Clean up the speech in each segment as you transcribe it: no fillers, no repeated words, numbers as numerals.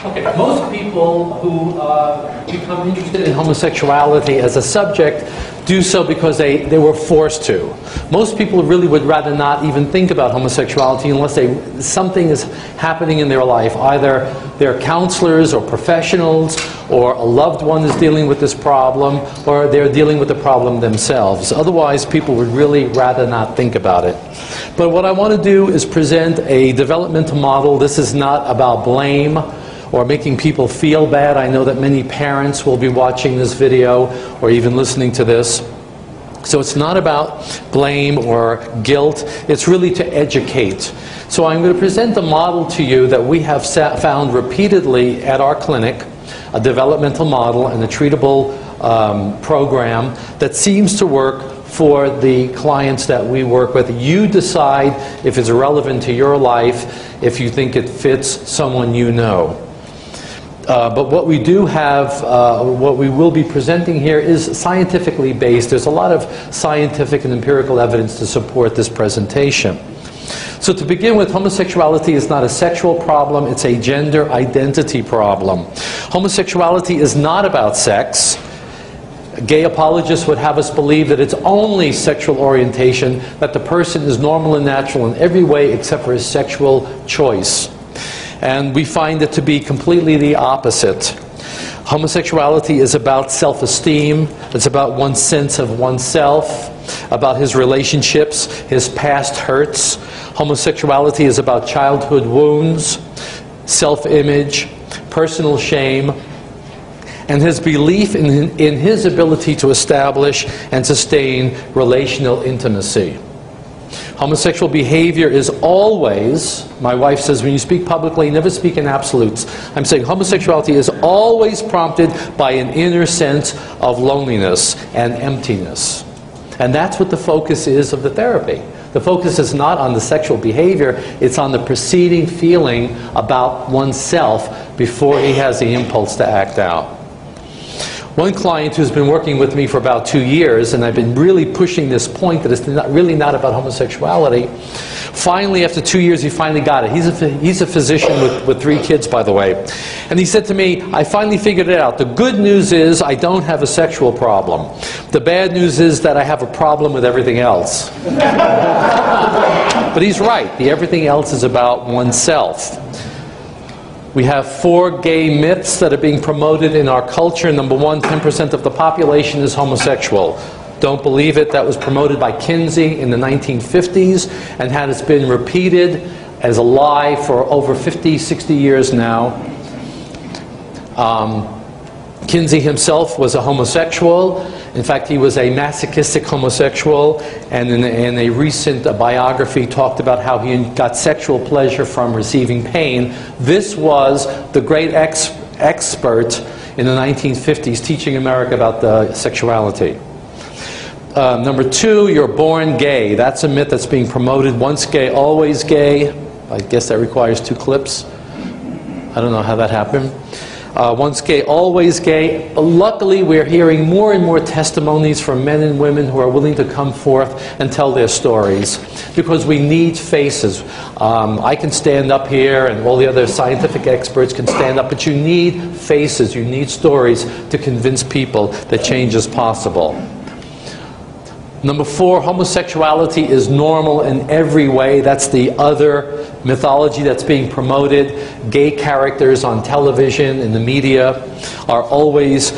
Okay, most people who become interested in homosexuality as a subject do so because they were forced to. Most people really would rather not even think about homosexuality unless something is happening in their life. Either they're counselors or professionals, or a loved one is dealing with this problem, or they're dealing with the problem themselves. Otherwise, people would really rather not think about it. But what I want to do is present a developmental model. This is not about blame or making people feel bad. I know that many parents will be watching this video or even listening to this. So it's not about blame or guilt. It's really to educate. So I'm going to present a model to you that we have found repeatedly at our clinic, a developmental model and a treatable program that seems to work for the clients that we work with. You decide if it's relevant to your life, if you think it fits someone you know. But what we do have, what we will be presenting here is scientifically based. There's a lot of scientific and empirical evidence to support this presentation. So to begin with, homosexuality is not a sexual problem, it's a gender identity problem. Homosexuality is not about sex. Gay apologists would have us believe that it's only sexual orientation, that the person is normal and natural in every way except for his sexual choice. And we find it to be completely the opposite. Homosexuality is about self-esteem. It's about one's sense of oneself, about his relationships, his past hurts. Homosexuality is about childhood wounds, self-image, personal shame, and his belief in his ability to establish and sustain relational intimacy. Homosexual behavior is always, my wife says, when you speak publicly, never speak in absolutes. I'm saying homosexuality is always prompted by an inner sense of loneliness and emptiness. And that's what the focus is of the therapy. The focus is not on the sexual behavior, it's on the preceding feeling about oneself before he has the impulse to act out. One client who's been working with me for about 2 years, and I've been really pushing this point that it's really not about homosexuality, finally after 2 years he finally got it. He's a physician with 3 kids, by the way. And he said to me, I finally figured it out. The good news is I don't have a sexual problem. The bad news is that I have a problem with everything else. But he's right. The everything else is about oneself. We have 4 gay myths that are being promoted in our culture. Number 1, 10% of the population is homosexual. Don't believe it. That was promoted by Kinsey in the 1950s and has been repeated as a lie for over 50, 60 years now. Kinsey himself was a homosexual. In fact, he was a masochistic homosexual, and in a recent biography talked about how he got sexual pleasure from receiving pain. This was the great expert in the 1950s teaching America about sexuality. Number 2, you're born gay. That's a myth that's being promoted. Once gay, always gay. I guess that requires 2 clips. I don't know how that happened. Once gay, always gay. Luckily, we're hearing more and more testimonies from men and women who are willing to come forth and tell their stories, because we need faces. I can stand up here, and all the other scientific experts can stand up, but you need faces, you need stories to convince people that change is possible. Number 4, homosexuality is normal in every way. That's the other mythology that's being promoted. Gay characters on television, in the media, are always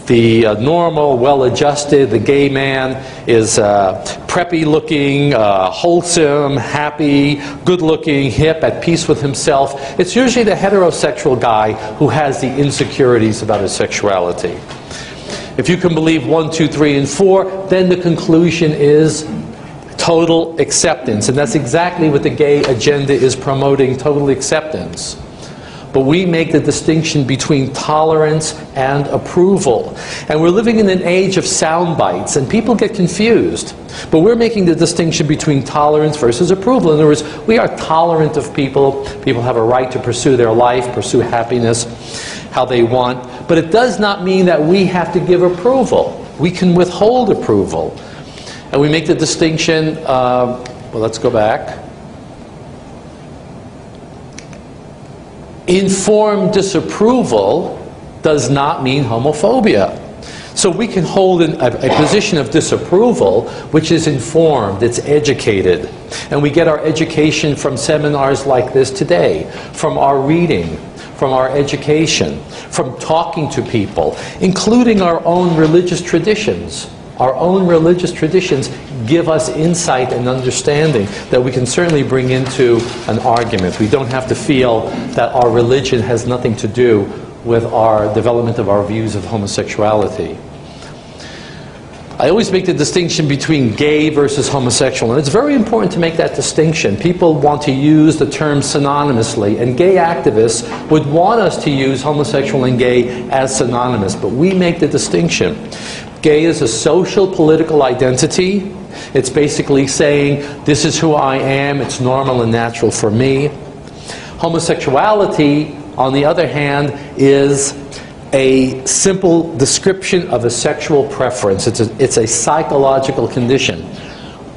the normal, well-adjusted. The gay man is preppy looking, wholesome, happy, good-looking, hip, at peace with himself. It's usually the heterosexual guy who has the insecurities about his sexuality. If you can believe 1, 2, 3, and 4, then the conclusion is total acceptance. And that's exactly what the gay agenda is promoting, total acceptance. But we make the distinction between tolerance and approval. And we're living in an age of sound bites, and people get confused. But we're making the distinction between tolerance versus approval. In other words, we are tolerant of people. People have a right to pursue their life, pursue happiness how they want. But it does not mean that we have to give approval. We can withhold approval. And we make the distinction, well, let's go back. informed disapproval does not mean homophobia. So we can hold a position of disapproval which is informed, it's educated. And we get our education from seminars like this today, from our reading, from our education, from talking to people, including our own religious traditions. Our own religious traditions give us insight and understanding that we can certainly bring into an argument. We don't have to feel that our religion has nothing to do with our development of our views of homosexuality. I always make the distinction between gay versus homosexual, and it's very important to make that distinction. People want to use the term synonymously, and gay activists would want us to use homosexual and gay as synonymous, but we make the distinction. Gay is a social political identity. It's basically saying, this is who I am, it's normal and natural for me. Homosexuality, on the other hand, is a simple description of a sexual preference. It's a psychological condition.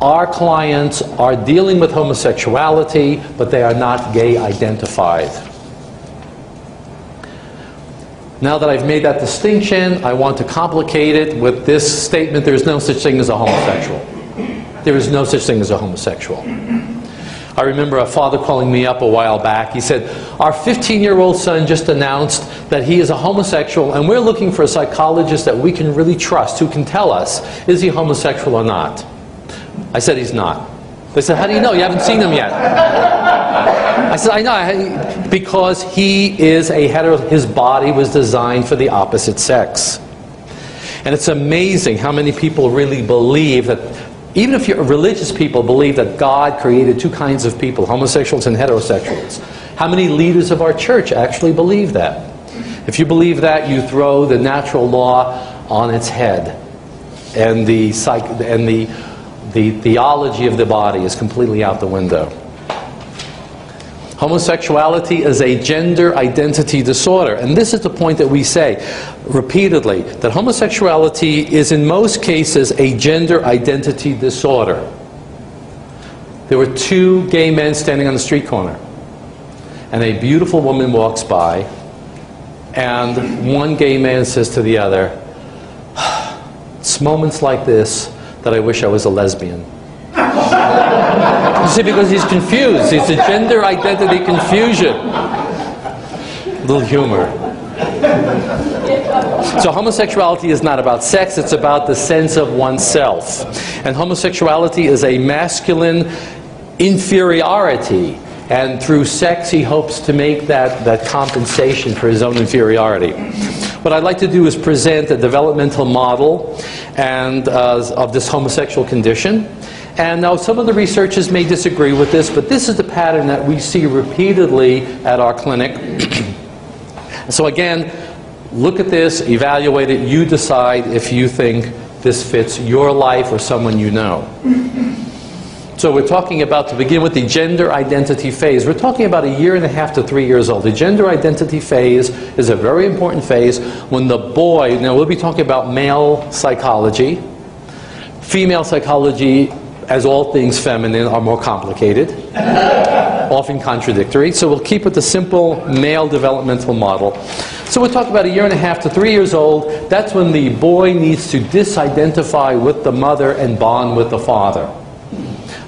Our clients are dealing with homosexuality, but they are not gay identified. Now that I've made that distinction, I want to complicate it with this statement: there is no such thing as a homosexual. There is no such thing as a homosexual. I remember a father calling me up a while back. He said, our 15-year-old son just announced that he is a homosexual, and we're looking for a psychologist that we can really trust, who can tell us, is he homosexual or not? I said, he's not. They said, how do you know? You haven't seen him yet. I said, I know, because he is a hetero. His body was designed for the opposite sex. And it's amazing how many people really believe that, even if you're religious people, believe that God created two kinds of people, homosexuals and heterosexuals. How many leaders of our church actually believe that? If you believe that, you throw the natural law on its head. And the theology of the body is completely out the window. Homosexuality is a gender identity disorder. And this is the point that we say repeatedly, that homosexuality is in most cases a gender identity disorder. There were two gay men standing on the street corner, and a beautiful woman walks by, and one gay man says to the other, it's moments like this that I wish I was a lesbian. You see, because he's confused. It's a gender identity confusion. A little humor. So homosexuality is not about sex, it's about the sense of oneself. And homosexuality is a masculine inferiority. And through sex he hopes to make that compensation for his own inferiority. What I'd like to do is present a developmental model of this homosexual condition. And now some of the researchers may disagree with this, but this is the pattern that we see repeatedly at our clinic. So again, look at this, evaluate it, you decide if you think this fits your life or someone you know. So we're talking about, to begin with, the gender identity phase. We're talking about 1.5 to 3 years old. The gender identity phase is a very important phase when the boy, now we'll be talking about male psychology. Female psychology, as all things feminine, are more complicated, often contradictory. So we'll keep with the simple male developmental model. So we're talking about 1.5 to 3 years old. That's when the boy needs to disidentify with the mother and bond with the father.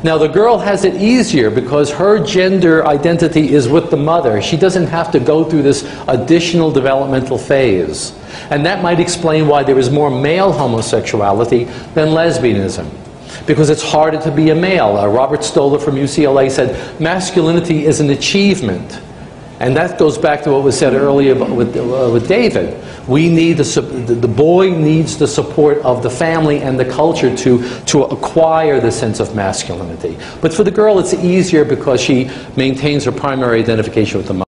Now the girl has it easier because her gender identity is with the mother. She doesn't have to go through this additional developmental phase. And that might explain why there is more male homosexuality than lesbianism. Because it's harder to be a male. Robert Stoller from UCLA said, masculinity is an achievement. And that goes back to what was said earlier with David. We need the boy needs the support of the family and the culture to acquire the sense of masculinity. But for the girl, it's easier because she maintains her primary identification with the mother.